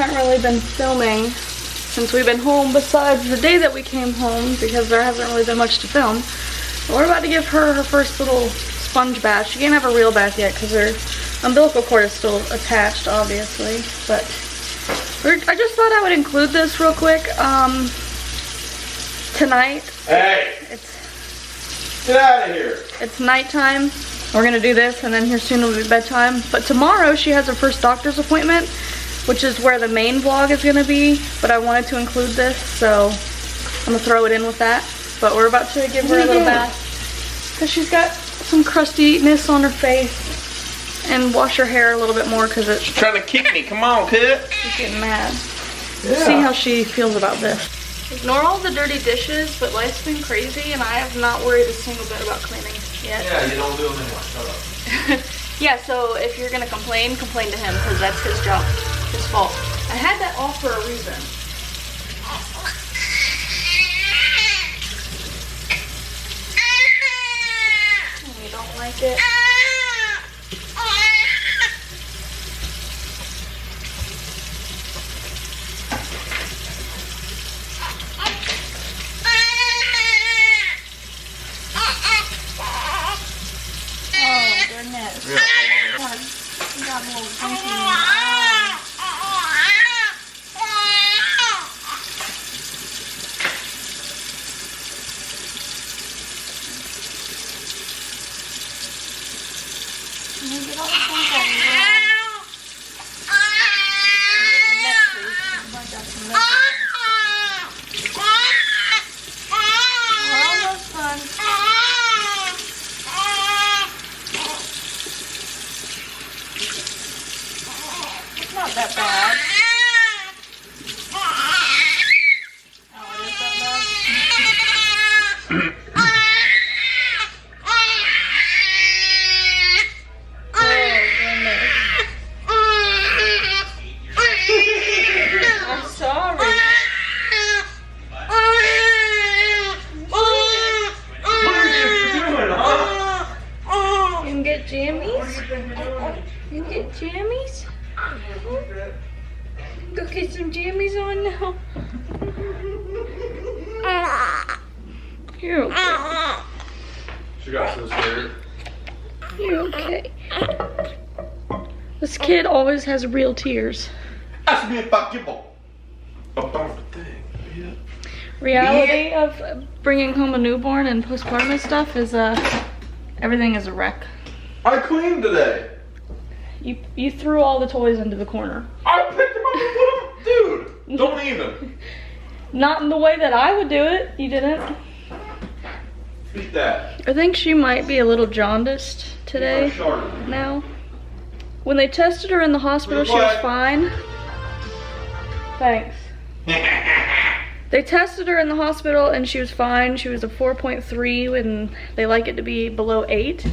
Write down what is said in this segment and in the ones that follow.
haven't really been filming since we've been home besides the day that we came home because there hasn't really been much to film. But we're about to give her her first little sponge bath. She can't have a real bath yet because her umbilical cord is still attached, obviously. But I just thought I would include this real quick. Tonight. Hey! Get out of here! It's nighttime. We're gonna do this, and then here soon will be bedtime. But tomorrow she has her first doctor's appointment, which is where the main vlog is gonna be. But I wanted to include this, so I'm gonna throw it in with that. But we're about to give her a little bath because she's got some crustiness on her face, and wash her hair a little bit more because it's trying to kick me. Come on, kid. She's getting mad. Yeah. See how she feels about this. Ignore all the dirty dishes, but life's been crazy, and I have not worried a single bit about cleaning yet. Yeah, you don't do them anymore. Shut up. Yeah, so if you're gonna complain to him, because that's his job, his fault. I had that off for a reason. You don't like it? Not that bad. Oh, it is that bad? Oh, goodness. I'm sorry. What are you doing, huh? You can get jammies? You can get jammies? Go get some jammies on now. You're okay. She got so scared. You're okay. This kid always has real tears. Ask me about Gibble. About the thing. Yeah. Reality of bringing home a newborn and postpartum and stuff is everything is a wreck. I cleaned today. You threw all the toys into the corner. I picked them up and put them. Dude, don't even. Not in the way that I would do it. You didn't. Beat that. I think she might be a little jaundiced today. Now, when they tested her in the hospital, she was fine. Thanks. They tested her in the hospital and she was fine. She was a 4.3 and they like it to be below 8.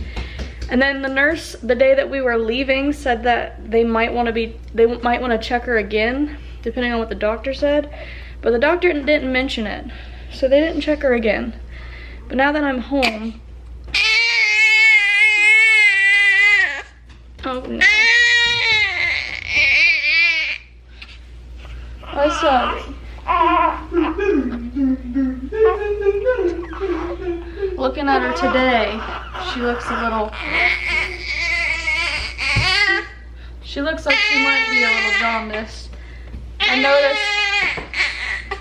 And then the nurse, the day that we were leaving, said that they might want to check her again, depending on what the doctor said. But the doctor didn't mention it, so they didn't check her again. But now that I'm home, oh no, I'm sorry. Looking at her today, she looks a little, she looks like she might be a little jaundiced. I noticed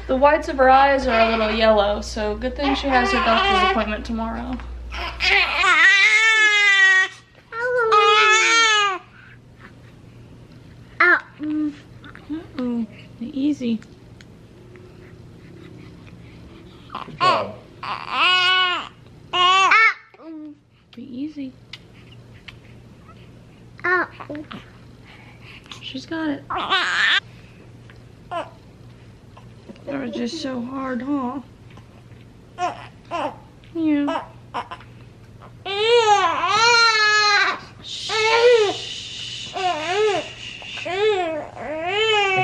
the whites of her eyes are a little yellow, so good thing she has her doctor's appointment tomorrow. Uh-oh, easy. Good job. Be easy. She's got it. That was just so hard, huh? Yeah.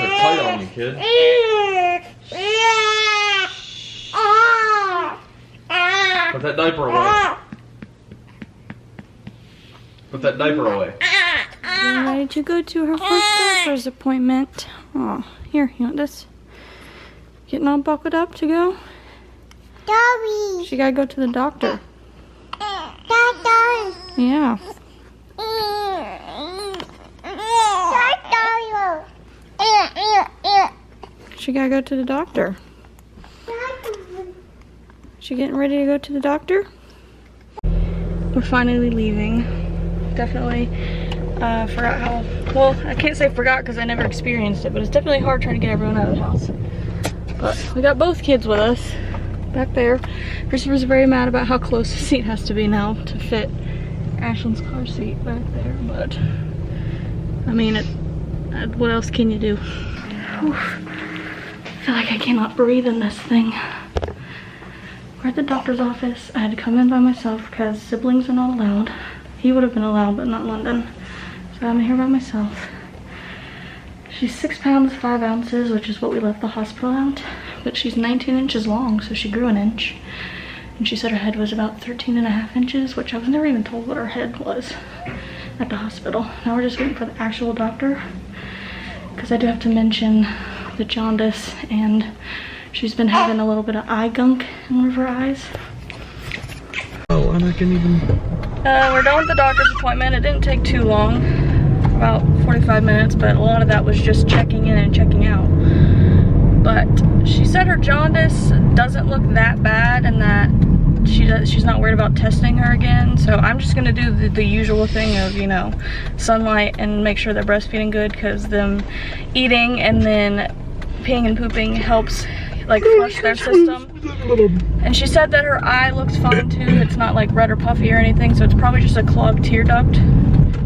They're tight on you, kid. Put that diaper away. Put that diaper away. Getting ready to go to her first doctor's appointment. Oh, here, you want this? Getting all buckled up to go? Daddy. She gotta go to the doctor. Daddy. Yeah. She gotta go to the doctor. She getting ready to go to the doctor? We're finally leaving. Definitely forgot how, well, I can't say forgot because I never experienced it, but it's definitely hard trying to get everyone out of the house. But we got both kids with us back there. Christopher's very mad about how close the seat has to be now to fit Ashlyn's car seat back there, but I mean, what else can you do? Whew. I feel like I cannot breathe in this thing. We're at the doctor's office. I had to come in by myself because siblings are not allowed. He would have been allowed, but not London. So I'm here by myself. She's 6 pounds, 5 ounces, which is what we left the hospital at. But she's 19 inches long, so she grew an inch. And she said her head was about 13.5 inches, which I was never even told what her head was at the hospital. Now we're just waiting for the actual doctor, because I do have to mention the jaundice, and she's been having a little bit of eye gunk in one of her eyes. Oh, and I can even... We're done with the doctor's appointment. It didn't take too long, about 45 minutes, but a lot of that was just checking in and checking out. But she said her jaundice doesn't look that bad, and that she's not worried about testing her again. So I'm just gonna do the usual thing of, you know, sunlight and make sure they're breastfeeding good, because them eating and then peeing and pooping helps like flush their system. And she said that her eye looks fine too. It's not like red or puffy or anything, so it's probably just a clogged tear duct,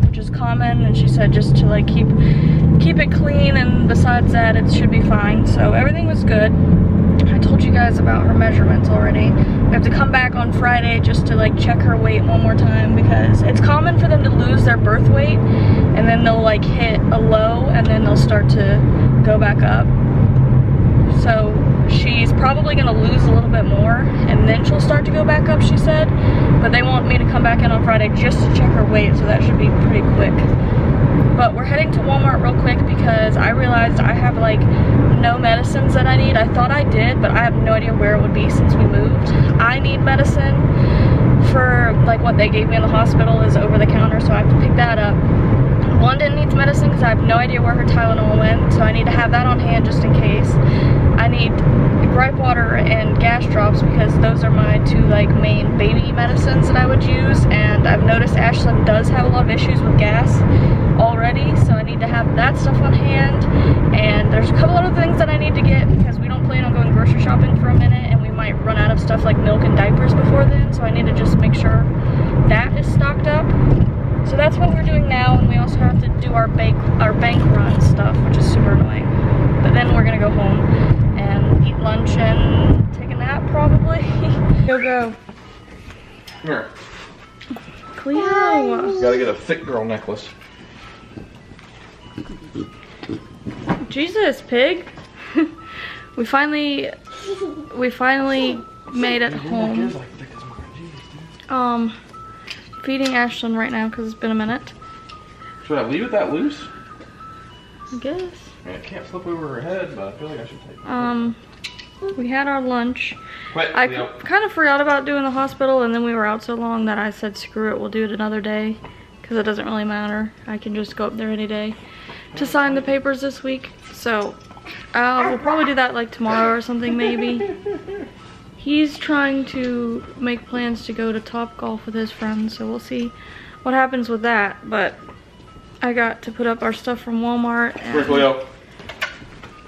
which is common. And she said just to like keep it clean, and besides that it should be fine. So everything was good. I told you guys about her measurements already. We have to come back on Friday just to like check her weight one more time, because it's common for them to lose their birth weight and then they'll like hit a low and then they'll start to go back up. So she's probably gonna lose a little bit more and then she'll start to go back up, she said. But they want me to come back in on Friday just to check her weight, so that should be pretty quick. But we're heading to Walmart real quick because I realized I have like no medicines that I need. I thought I did, but I have no idea where it would be since we moved. I need medicine for like what they gave me in the hospital is over the counter, so I have to pick that up. Londyn needs medicine because I have no idea where her Tylenol went, so I need to have that on hand just in case. I need gripe water and gas drops because those are my two like main baby medicines that I would use, and I've noticed Ashlyn does have a lot of issues with gas already, so I need to have that stuff on hand. And there's a couple other things that I need to get because we don't plan on going grocery shopping for a minute, and we might run out of stuff like milk and diapers before then, so I need to just make sure that is stocked up. So that's what we're doing now, and we also have to do our bank run stuff, which is super annoying. But then we're gonna go home and eat lunch and take a nap probably. Go. Come here. Cleo. Gotta get a thick girl necklace. Jesus, pig. we finally made it home. Feeding Ashlyn right now because it's been a minute. Should I leave it that loose? I guess. I mean, it can't flip over her head, but I feel like I should take it. We had our lunch. Wait, I kind of forgot about doing the hospital, and then we were out so long that I said screw it, we'll do it another day because it doesn't really matter. I can just go up there any day to sign the papers this week. So we'll probably do that like tomorrow or something maybe. He's trying to make plans to go to Topgolf with his friends, so we'll see what happens with that. But I got to put up our stuff from Walmart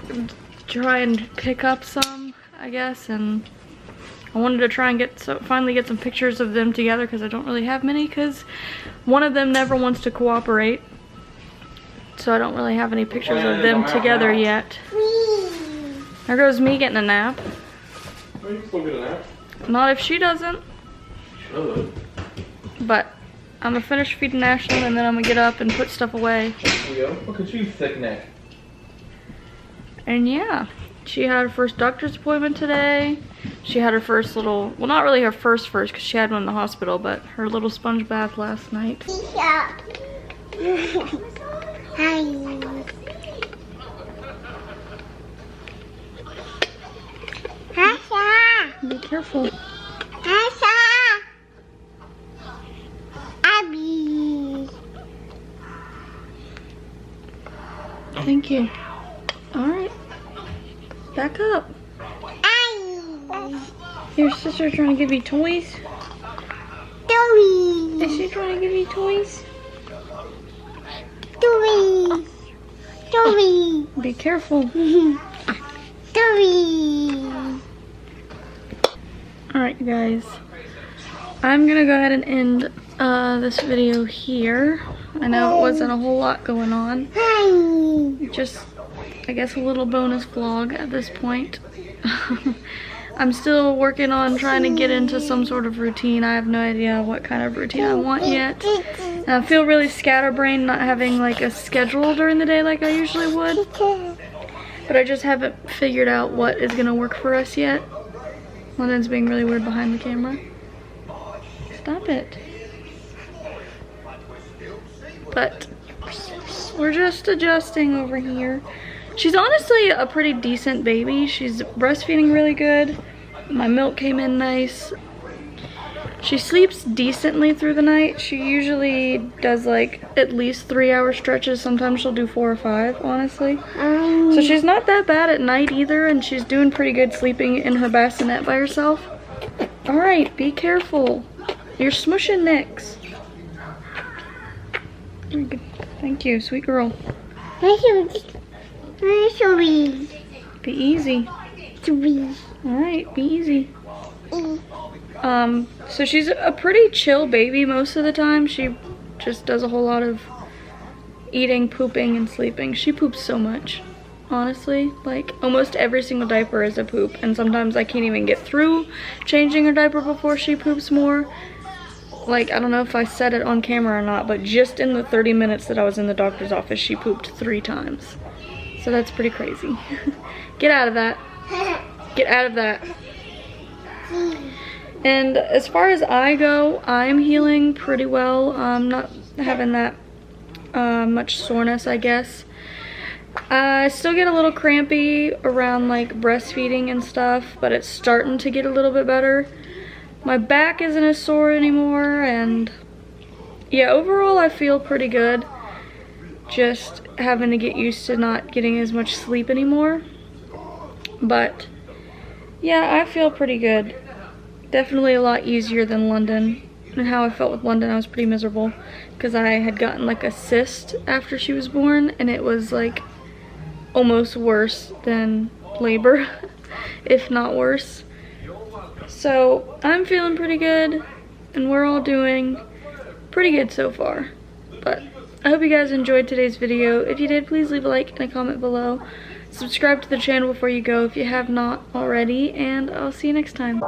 and try and pick up some, I guess, and I wanted to try and finally get some pictures of them together because I don't really have many, because one of them never wants to cooperate, so I don't really have any pictures of them together yet. There goes me getting a nap. You can still get a nap. Not if she doesn't. Should. But I'm gonna finish feeding Ashlyn and then I'm gonna get up and put stuff away. Leo, look at you, thick neck. And yeah, she had her first doctor's appointment today. She had her first little, well, not really her first because she had one in the hospital, but her little sponge bath last night. Hi. careful. Abby. Thank you. All right. Back up. Your sister trying to give you toys? Toys. Is she trying to give you toys? Toys. Toys. Be careful. Toys. Alright, you guys. I'm gonna go ahead and end this video here. I know it wasn't a whole lot going on. Hi. Just, I guess, a little bonus vlog at this point. I'm still working on trying to get into some sort of routine. I have no idea what kind of routine I want yet. And I feel really scatterbrained not having like a schedule during the day like I usually would. But I just haven't figured out what is gonna work for us yet. Londyn's being really weird behind the camera. Stop it. But we're just adjusting over here. She's honestly a pretty decent baby. She's breastfeeding really good. My milk came in nice. She sleeps decently through the night. She usually does like at least 3-hour stretches. Sometimes she'll do 4 or 5, honestly. So she's not that bad at night either, and she's doing pretty good sleeping in her bassinet by herself. All right, be careful. You're smushing necks. Thank you, sweet girl. Be easy. All right, be easy. So she's a pretty chill baby most of the time. She just does a whole lot of eating, pooping, and sleeping. She poops so much, honestly. Like, almost every single diaper is a poop, and sometimes I can't even get through changing her diaper before she poops more. Like, I don't know if I said it on camera or not, but just in the 30 minutes that I was in the doctor's office, she pooped 3 times. So that's pretty crazy. Get out of that. Get out of that. And as far as I go, I'm healing pretty well. I'm not having that much soreness, I guess. I still get a little crampy around like breastfeeding and stuff, but it's starting to get a little bit better. My back isn't as sore anymore, and yeah, overall I feel pretty good. Just having to get used to not getting as much sleep anymore. But yeah, I feel pretty good. Definitely a lot easier than Londyn. And how I felt with Londyn, I was pretty miserable because I had gotten like a cyst after she was born, and it was like almost worse than labor, if not worse. So I'm feeling pretty good, and we're all doing pretty good so far. But I hope you guys enjoyed today's video. If you did, please leave a like and a comment below. Subscribe to the channel before you go if you have not already, and I'll see you next time.